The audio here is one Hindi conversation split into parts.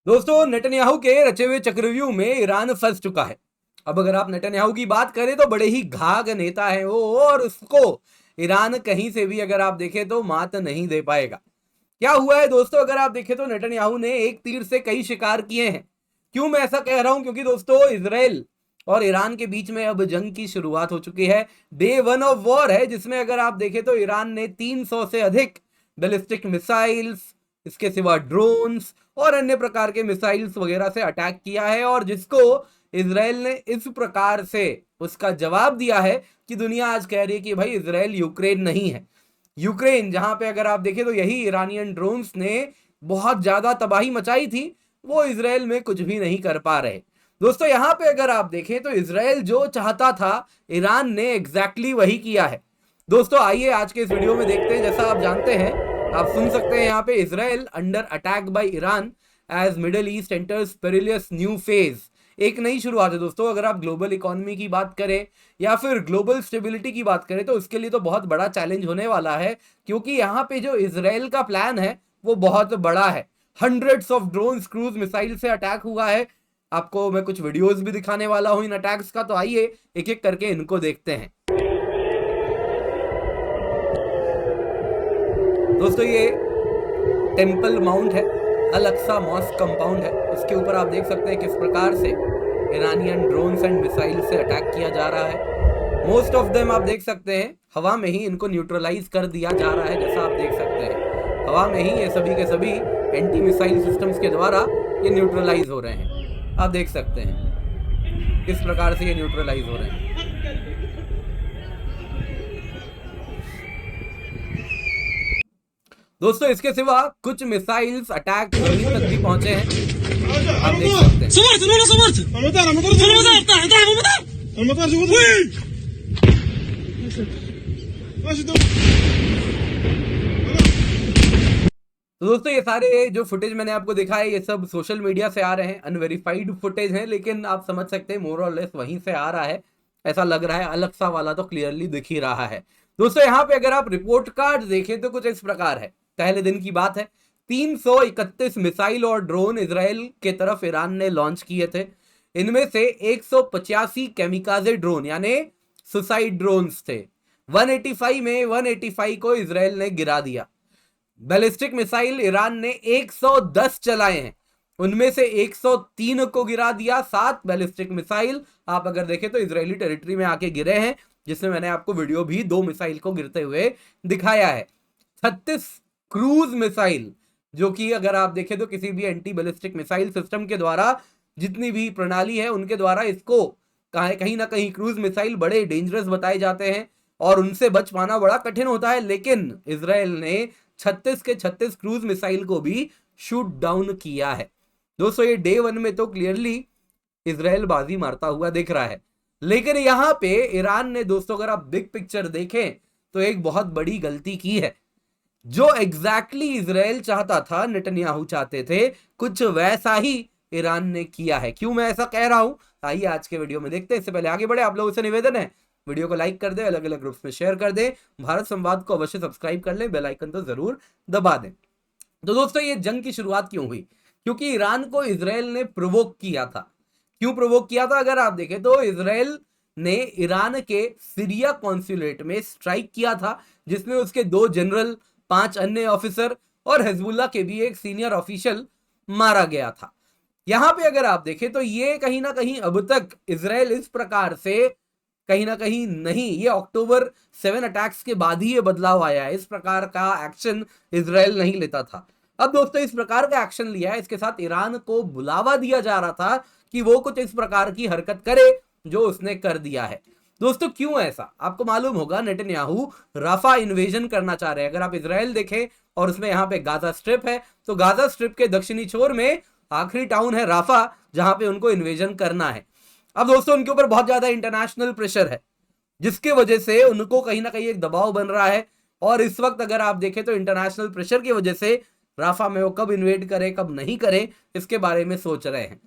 दोस्तों, नेतन्याहू के रचे हुए चक्रव्यूह में ईरान फंस चुका है। अब अगर आप नेतन्याहू की बात करें तो बड़े ही घाघ नेता है वो, और उसको ईरान कहीं से भी अगर आप देखें तो मात नहीं दे पाएगा। क्या हुआ है दोस्तों, अगर आप देखें तो नेतन्याहू ने एक तीर से कई शिकार किए हैं। क्यों मैं ऐसा कह रहा हूं? क्योंकि दोस्तों, इजराइल और ईरान के बीच में अब जंग की शुरुआत हो चुकी है। डे 1 ऑफ वॉर है, जिसमें अगर आप देखें तो ईरान ने 300 से अधिक बैलिस्टिक मिसाइल्स, इसके सिवा ड्रोन्स और अन्य प्रकार के मिसाइल्स वगैरह से अटैक किया है, और जिसको इजराइल ने इस प्रकार से उसका जवाब दिया है कि दुनिया आज कह रही है कि भाई इजराइल यूक्रेन नहीं है। यूक्रेन जहां पे अगर आप देखें तो यही ईरानियन ड्रोन्स ने बहुत ज्यादा तबाही मचाई थी, वो इजराइल में कुछ भी नहीं कर पा रहे। दोस्तों, यहां पे अगर आप देखें तो इजराइल जो चाहता था ईरान ने एग्जैक्टली वही किया है। दोस्तों, आइए आज के इस वीडियो में देखते हैं। जैसा आप जानते हैं, आप सुन सकते हैं यहाँ पे, Israel under attack by Iran as Middle East enters perilous new phase. एक नई शुरुआत है दोस्तों। अगर आप ग्लोबल इकोनॉमी की बात करें या फिर ग्लोबल स्टेबिलिटी की बात करें तो उसके लिए तो बहुत बड़ा चैलेंज होने वाला है, क्योंकि यहाँ पे जो इजराइल का प्लान है वो बहुत बड़ा है। Hundreds of drone cruise missile से अटैक हुआ है। आपको मैं कुछ वीडियोस भी दिखाने वाला हूं इन अटैक्स का, तो आइए एक एक करके इनको देखते हैं। दोस्तों, ये टेम्पल माउंट है, अल अक्सा मॉस्क कंपाउंड है। उसके ऊपर आप देख सकते हैं किस प्रकार से ईरानियन ड्रोन्स एंड मिसाइल से अटैक किया जा रहा है। मोस्ट ऑफ देम आप देख सकते हैं हवा में ही इनको न्यूट्रलाइज कर दिया जा रहा है। जैसा आप देख सकते हैं, हवा में ही ये सभी के सभी एंटी मिसाइल सिस्टम्स के द्वारा ये न्यूट्रलाइज हो रहे हैं। आप देख सकते हैं किस प्रकार से ये न्यूट्रलाइज हो रहे हैं। दोस्तों, इसके सिवा कुछ मिसाइल्स अटैक जमीन तक भी पहुंचे हैं। आप देख सकते हैं। तो दोस्तों, ये सारे जो फुटेज मैंने आपको दिखाया ये सब सोशल मीडिया से आ रहे हैं, अनवेरिफाइड फुटेज हैं, लेकिन आप समझ सकते हैं मोर और लेस वहीं से आ रहा है। ऐसा लग रहा है, अलग-सा वाला तो क्लियरली दिख ही रहा है। दोस्तों, यहाँ पे अगर आप रिपोर्ट कार्ड देखें तो कुछ इस प्रकार है। पहले दिन की बात है, 331 मिसाइल और ड्रोन इजराइल के तरफ ईरान ने लॉन्च किए थे। इनमें से 185 केमिकाजे ड्रोन यानी सुसाइड ड्रोन्स थे। 185 में 185 को इजराइल ने गिरा दिया। बैलिस्टिक मिसाइल ईरान ने 110 चलाए हैं, उनमें से 103 को गिरा दिया। 7 बैलिस्टिक मिसाइल आप अगर देखें तो इजरायली टेरिटरी में आके गिरे हैं, जिसमें मैंने आपको वीडियो भी 2 मिसाइल को गिरते हुए दिखाया है। 36 क्रूज मिसाइल, जो कि अगर आप देखें तो किसी भी एंटी बैलिस्टिक मिसाइल सिस्टम के द्वारा जितनी भी प्रणाली है उनके द्वारा इसको कहीं ना कहीं क्रूज मिसाइल बड़े डेंजरस बताए जाते हैं और उनसे बच पाना बड़ा कठिन होता है। लेकिन इजराइल ने 36 के 36 क्रूज मिसाइल को भी शूट डाउन किया है। दोस्तों, ये डे 1 में तो क्लियरली इजराइल बाजी मारता हुआ दिख रहा है, लेकिन यहां पे ईरान ने दोस्तों अगर आप बिग पिक्चर देखें तो एक बहुत बड़ी गलती की है। जो एग्जैक्टली इजराइल चाहता था, नेतन्याहू चाहते थे, कुछ वैसा ही ईरान ने किया है। क्यों मैं ऐसा कह रहा हूं, आइए आज के वीडियो में देखते हैं। इससे पहले आगे बढ़े, आप लोगों से निवेदन है वीडियो को लाइक कर दें, अलग अलग ग्रुप्स में शेयर कर दें, भारत संवाद को अवश्य सब्सक्राइब कर लें, बेल आइकन तो जरूर दबा दें। तो दोस्तों, ये जंग की शुरुआत क्यों हुई? क्योंकि ईरान को इजराइल ने प्रोवोक किया था। क्यों प्रोवोक किया था? अगर आप देखें तो इजराइल ने ईरान के सीरिया कॉन्सुलेट में स्ट्राइक किया था, जिसमें उसके 2 जनरल, 5 अन्य ऑफिसर और हिजबुल्लाह के भी एक सीनियर ऑफिशियल मारा गया था। यहां पे अगर आप देखें तो ये कहीं ना कहीं अब तक इजराइल इस प्रकार से कहीं ना कहीं नहीं, ये अक्टूबर 7 अटैक्स के बाद ही ये बदलाव आया है। इस प्रकार का एक्शन इजराइल नहीं लेता था। अब दोस्तों, इस प्रकार का एक्शन लिया है, इसके साथ ईरान को बुलावा दिया जा रहा था कि वो कुछ इस प्रकार की हरकत करे जो उसने कर दिया है। दोस्तों, क्यों ऐसा? आपको मालूम होगा, नेतन्याहू राफा इन्वेजन करना चाह रहे हैं। अगर आप इजराइल देखें और उसमें यहाँ पे गाजा स्ट्रिप है, तो गाजा स्ट्रिप के दक्षिणी छोर में आखिरी टाउन है राफा, जहां पे उनको इन्वेजन करना है। अब दोस्तों, उनके ऊपर बहुत ज्यादा इंटरनेशनल प्रेशर है, जिसके वजह से उनको कहीं ना कहीं एक दबाव बन रहा है। और इस वक्त अगर आप देखें तो इंटरनेशनल प्रेशर की वजह से राफा में वो कब इन्वेड करे कब नहीं करे, इसके बारे में सोच रहे हैं।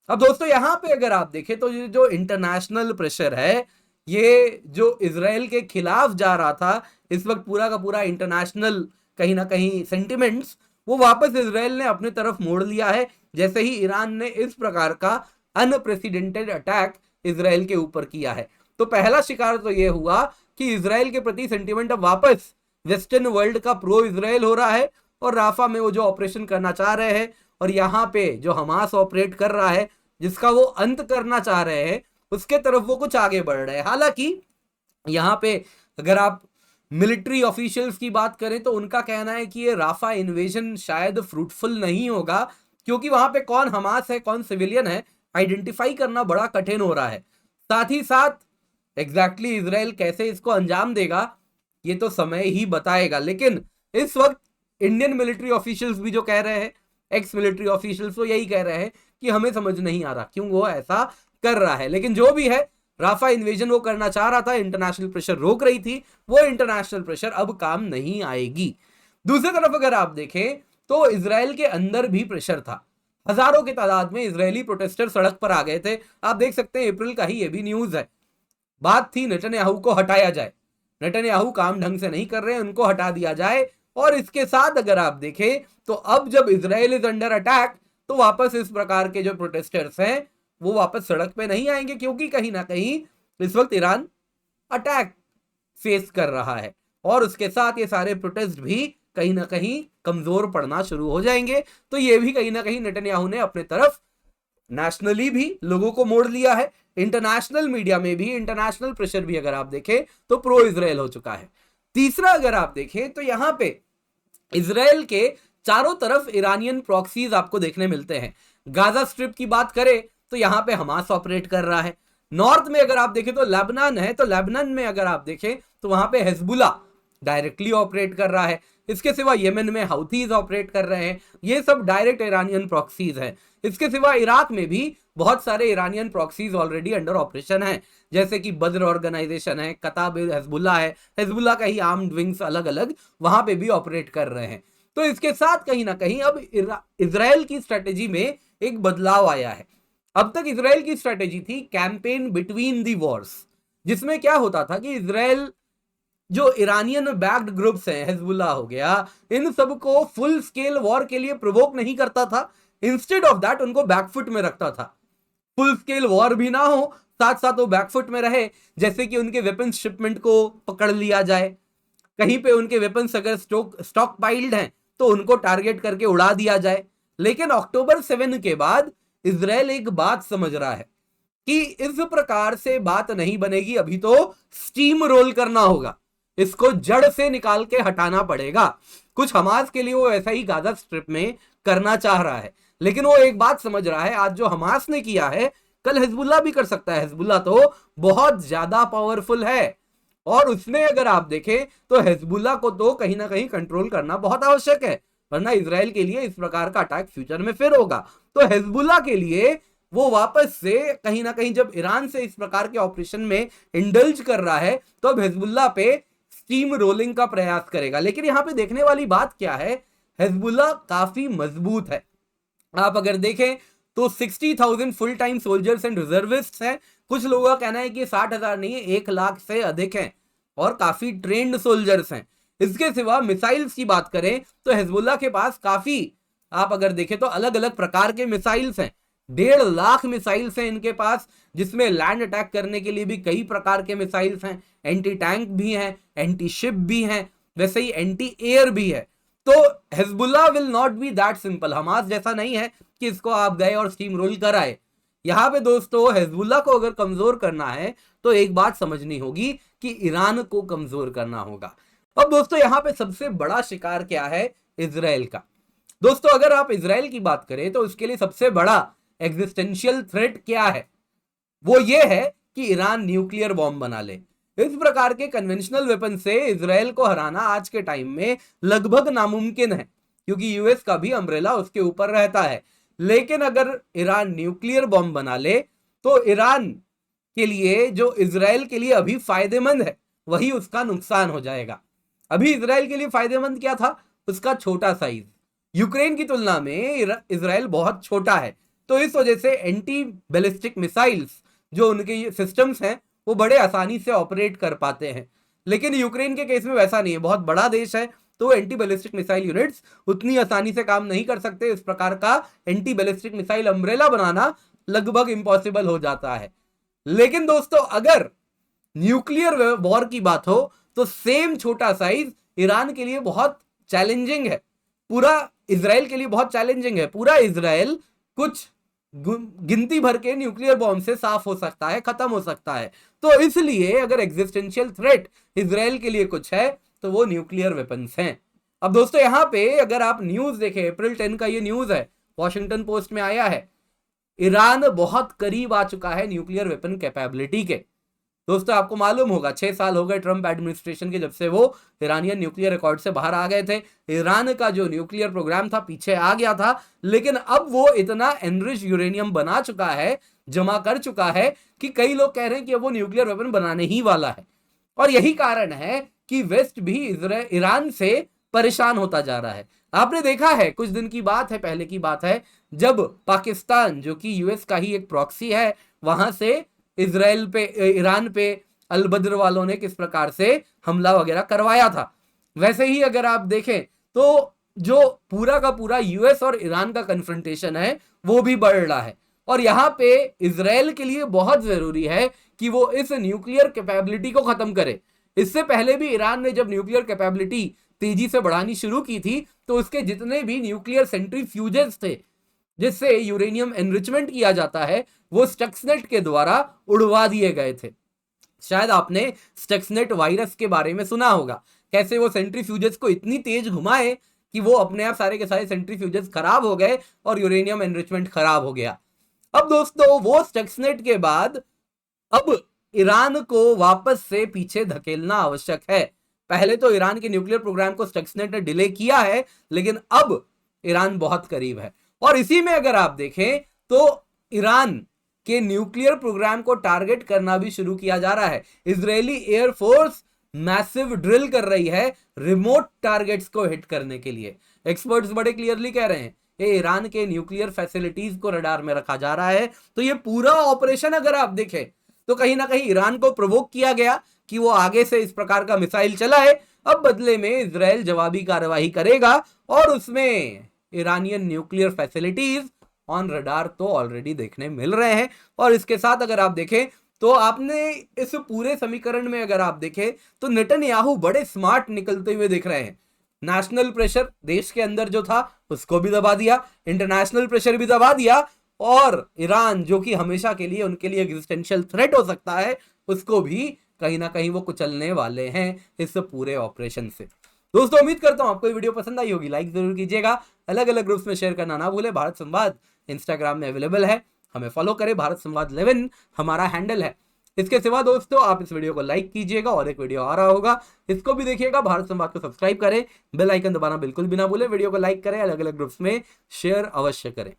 अब दोस्तों, यहां पे अगर आप देखें तो ये जो इंटरनेशनल प्रेशर है, ये जो इजराइल के खिलाफ जा रहा था, इस वक्त पूरा का पूरा इंटरनेशनल कहीं ना कहीं सेंटिमेंट्स वो वापस इजराइल ने अपने तरफ मोड़ लिया है, जैसे ही ईरान ने इस प्रकार का अनप्रेसिडेंटेड अटैक इजराइल के ऊपर किया है। तो पहला शिकार तो यह हुआ कि इजराइल के प्रति सेंटिमेंट अब वापस वेस्टर्न वर्ल्ड का प्रो इजराइल हो रहा है, और राफा में वो जो ऑपरेशन करना चाह रहे हैं और यहाँ पे जो हमास ऑपरेट कर रहा है, जिसका वो अंत करना चाह रहे हैं, उसके तरफ वो कुछ आगे बढ़ रहे हैं। हालांकि यहाँ पे अगर आप मिलिट्री ऑफिशियल्स की बात करें तो उनका कहना है कि ये राफा इन्वेजन शायद फ्रूटफुल नहीं होगा, क्योंकि वहां पे कौन हमास है कौन सिविलियन है आइडेंटिफाई करना बड़ा कठिन हो रहा है। साथ ही साथ एग्जैक्टली इजराइल कैसे इसको अंजाम देगा ये तो समय ही बताएगा। लेकिन इस वक्त इंडियन मिलिट्री ऑफिशियल्स भी जो कह रहे हैं, एक्स मिलिट्री ऑफिशियल्स, वो यही कह रहे हैं कि हमें समझ नहीं आ रहा क्यों वो ऐसा कर रहा है। लेकिन जो भी है, राफा इन्वेजन वो करना चाह रहा था, इंटरनेशनल प्रेशर रोक रही थी, वो इंटरनेशनल प्रेशर अब काम नहीं आएगी। दूसरी तरफ अगर आप देखें तो इजराइल के अंदर भी प्रेशर था। हजारों की तादाद में इजरायली प्रोटेस्टर सड़क पर आ गए थे। आप देख सकते हैं अप्रैल का ही ये भी न्यूज है। बात थी नेतन्याहू को हटाया जाए, नेतन्याहू काम ढंग से नहीं कर रहे हैं, उनको हटा दिया जाए। और इसके साथ अगर आप देखें तो अब जब इजराइल इज अंडर अटैक तो वापस इस प्रकार के जो प्रोटेस्टर्स हैं वो वापस सड़क पे नहीं आएंगे, क्योंकि कहीं ना कहीं इस वक्त ईरान अटैक फेस कर रहा है और उसके साथ ये सारे प्रोटेस्ट भी कहीं ना कहीं कमजोर पड़ना शुरू हो जाएंगे। तो ये भी कहीं ना कहीं नेतन्याहू ने अपने तरफ नेशनली भी लोगों को मोड़ लिया है, इंटरनेशनल मीडिया में भी, इंटरनेशनल प्रेशर भी अगर आप देखें तो प्रो इजराइल हो चुका है। तीसरा अगर आप देखें तो यहां पे इजराइल के चारों तरफ ईरानियन प्रॉक्सीज आपको देखने मिलते हैं। गाजा स्ट्रिप की बात करें तो यहां पे हमास ऑपरेट कर रहा है। नॉर्थ में अगर आप देखें तो लेबनान है, तो लेबनान में अगर आप देखें तो वहां पे हिजबुल्ला डायरेक्टली ऑपरेट कर रहा है। इसके सिवा येमेन में हाउथीज ऑपरेट कर रहे हैं। ये सब डायरेक्ट ईरानियन प्रॉक्सीज हैं। इसके सिवा इराक में भी बहुत सारे Iranian proxies already under operation हैं, जैसे कि बद्र ऑर्गेनाइजेशन है, कताब हिजबुल्ला है, हिजबुल्ला का ही आर्म्ड विंग्स अलग अलग वहां पे भी ऑपरेट कर रहे हैं। तो इसके साथ कहीं ना कहीं अब इजराइल की स्ट्रेटेजी में एक बदलाव आया है। अब तक इजराइल की स्ट्रेटेजी थी कैंपेन बिटवीन दी वॉर्स, जिसमें क्या होता था कि इजराइल जो ईरानियन बैक्ड ग्रुप्स हैं, हिजबुल्ला हो गया, इन सबको फुल स्केल वॉर के लिए प्रोवोक नहीं करता था, इंस्टेड ऑफ दैट उनको बैकफुट में रखता था। फुल स्केल वॉर भी ना हो, साथ साथ वो बैकफुट में रहे, जैसे कि उनके वेपन्स शिपमेंट को पकड़ लिया जाए, कहीं पे उनके वेपन्स अगर स्टॉक पाइल्ड हैं तो उनको टारगेट करके उड़ा दिया जाए। लेकिन अक्टूबर 7 के बाद इजराइल एक बात समझ रहा है कि इस प्रकार से बात नहीं बनेगी, अभी तो स्टीम रोल करना होगा, इसको जड़ से निकाल के हटाना पड़ेगा। कुछ हमास के लिए वो ऐसा ही गाजा स्ट्रिप में करना चाह रहा है, लेकिन वो एक बात समझ रहा है, आज जो हमास ने किया है कल हिजबुल्ला भी कर सकता है। हिजबुल्ला तो बहुत ज्यादा पावरफुल है और उसमें अगर आप देखें तो हिजबुल्ला को तो कहीं ना कहीं कंट्रोल करना बहुत आवश्यक है, वरना इजराइल के लिए इस प्रकार का अटैक फ्यूचर में फिर होगा। तो हिजबुल्ला के लिए वो वापस से कहीं ना कहीं जब ईरान से इस प्रकार के ऑपरेशन में इंडल्ज कर रहा है तो अब हिजबुल्ला पे स्टीम रोलिंग का प्रयास करेगा। लेकिन यहां पे देखने वाली बात क्या है, हिजबुल्ला काफी मजबूत है। आप अगर देखें तो 60,000 full time soldiers and reservist हैं। कुछ लोगों का कहना है कि 60,000 नहीं है, 1 लाख से अधिक हैं और काफी ट्रेंड सोल्जर्स हैं। इसके सिवा मिसाइल्स की बात करें तो हिजबुल्ला के पास काफी, आप अगर देखें तो अलग अलग प्रकार के मिसाइल्स हैं। 1.5 लाख मिसाइल्स हैं इनके पास, जिसमें लैंड अटैक करने के लिए भी कई प्रकार के मिसाइल्स हैं, एंटी टैंक भी हैं, एंटी शिप भी हैं, वैसे ही एंटी एयर भी है। तो Hezbollah will not be that simple, Hamas जैसा नहीं है कि इसको आप गए और स्टीम रोल कराए। यहां पे दोस्तों हिजबुल्ला को अगर कमजोर करना है तो एक बात समझनी होगी कि ईरान को कमजोर करना होगा। अब दोस्तों यहां पे सबसे बड़ा शिकार क्या है, इजराइल का। दोस्तों अगर आप इजराइल की बात करें तो उसके लिए सबसे बड़ा एग्जिस्टेंशियल थ्रेट क्या है, वो ये है कि ईरान न्यूक्लियर बॉम्ब बना ले। इस प्रकार के कन्वेंशनल वेपन से इजराइल को हराना आज के टाइम में लगभग नामुमकिन है, क्योंकि यूएस का भी अम्ब्रेला उसके ऊपर रहता है। लेकिन अगर ईरान न्यूक्लियर बॉम्ब बना ले तो ईरान के लिए जो इजराइल के लिए अभी फायदेमंद है वही उसका नुकसान हो जाएगा। अभी इजराइल के लिए फायदेमंद क्या था, उसका छोटा साइज। यूक्रेन की तुलना में इजराइल बहुत छोटा है, तो इस वजह से एंटी बैलिस्टिक मिसाइल्स जो उनके सिस्टम्स हैं वो बड़े आसानी से ऑपरेट कर पाते हैं। लेकिन यूक्रेन के केस में वैसा नहीं है, बहुत बड़ा देश है तो एंटी बैलिस्टिक मिसाइल यूनिट्स उतनी आसानी से काम नहीं कर सकते। इस प्रकार का एंटी बैलिस्टिक मिसाइल अम्ब्रेला बनाना लगभग इम्पॉसिबल हो जाता है। लेकिन दोस्तों अगर न्यूक्लियर वॉर की बात हो तो सेम छोटा साइज ईरान के लिए बहुत चैलेंजिंग है, पूरा इजराइल के लिए बहुत चैलेंजिंग है। पूरा इजराइल कुछ गिनती भर के न्यूक्लियर बॉम्ब से साफ हो सकता है, खत्म हो सकता है। तो इसलिए अगर एग्जिस्टेंशियल थ्रेट इजराइल के लिए कुछ है तो वो न्यूक्लियर वेपन्स हैं। अब दोस्तों यहां पे अगर आप न्यूज देखें, अप्रैल 10 का ये न्यूज है, वॉशिंगटन पोस्ट में आया है, ईरान बहुत करीब आ चुका है न्यूक्लियर वेपन कैपेबिलिटी के। दोस्तों आपको मालूम होगा 6 साल हो गए ट्रंप एडमिनिस्ट्रेशन के, जब से वो ईरानियन न्यूक्लियर रिकॉर्ड से बाहर आ गए थे। ईरान का जो न्यूक्लियर प्रोग्राम था पीछे आ गया था, लेकिन अब वो इतना एनरिच यूरेनियम बना चुका है, जमा कर चुका है कि कई लोग कह रहे हैं कि वो न्यूक्लियर वेपन बनाने ही वाला है। और यही कारण है कि वेस्ट भी ईरान से परेशान होता जा रहा है। आपने देखा है, कुछ दिन की बात है, पहले की बात है, जब पाकिस्तान जो कि यूएस का ही एक प्रॉक्सी है, वहां से इजराइल पे, ईरान पे अलबद्र वालों ने किस प्रकार से हमला वगैरह करवाया था। वैसे ही अगर आप देखें तो जो पूरा का पूरा यूएस और ईरान का कन्फ्रंटेशन है वो भी बढ़ रहा है। और यहां पे इजराइल के लिए बहुत जरूरी है कि वो इस न्यूक्लियर कैपेबिलिटी को खत्म करे। इससे पहले भी ईरान ने जब न्यूक्लियर कैपेबिलिटी तेजी से बढ़ानी शुरू की थी तो उसके जितने भी न्यूक्लियर सेंट्रीफ्यूजेस थे जिससे यूरेनियम एनरिचमेंट किया जाता है, वो स्टक्सनेट के द्वारा उड़वा दिए गए थे। शायद आपने स्टक्सनेट वायरस के बारे में सुना होगा, कैसे वो सेंट्रीफ्यूजेस को इतनी तेज घुमाए कि वो अपने आप सारे के सारे सेंट्रीफ्यूजेस खराब हो गए और यूरेनियम एनरिचमेंट खराब हो गया। अब दोस्तों वो स्टक्सनेट के बाद अब ईरान को वापस से पीछे धकेलना आवश्यक है। पहले तो ईरान के न्यूक्लियर प्रोग्राम को स्टक्सनेट ने डिले किया है, लेकिन अब ईरान बहुत करीब है। और इसी में अगर आप देखें तो ईरान के न्यूक्लियर प्रोग्राम को टारगेट करना भी शुरू किया जा रहा है। इजरायली एयरफोर्स मैसिव ड्रिल कर रही है रिमोट टारगेट्स को हिट करने के लिए। एक्सपर्ट्स बड़े क्लियरली कह रहे हैं ये ईरान के न्यूक्लियर फैसिलिटीज को रडार में रखा जा रहा है। तो ये पूरा ऑपरेशन अगर आप देखें तो कहीं ना कहीं ईरान को प्रोवोक किया गया कि वो आगे से इस प्रकार का मिसाइल चलाए। अब बदले में इजराइल जवाबी कार्रवाई करेगा और उसमें Iranian nuclear facilities on radar तो ऑलरेडी देखने मिल रहे हैं। और इसके साथ अगर आप देखें तो आपने इस पूरे समीकरण में अगर आप देखें तो नेतन्याहू बड़े स्मार्ट निकलते हुए दिख रहे हैं। नेशनल प्रेशर देश के अंदर जो था उसको भी दबा दिया, इंटरनेशनल प्रेशर भी दबा दिया, और ईरान जो कि हमेशा के लिए उनके लिए एग्जिस्टेंशियल थ्रेट हो सकता है उसको भी कहीं ना कहीं वो कुचलने वाले हैं इस पूरे ऑपरेशन से। दोस्तों उम्मीद करता हूं आपको ये वीडियो पसंद आई होगी, लाइक जरूर कीजिएगा, अलग अलग ग्रुप्स में शेयर करना ना भूले। भारत संवाद इंस्टाग्राम में अवेलेबल है, हमें फॉलो करें, भारत संवाद 11 हमारा हैंडल है। इसके सिवा दोस्तों आप इस वीडियो को लाइक कीजिएगा, और एक वीडियो आ रहा होगा इसको भी देखिएगा, भारत संवाद को सब्सक्राइब करें, बेल आइकन दबाना बिल्कुल भी ना भूलें, वीडियो को लाइक करें, अलग अलग ग्रुप्स में शेयर अवश्य करें।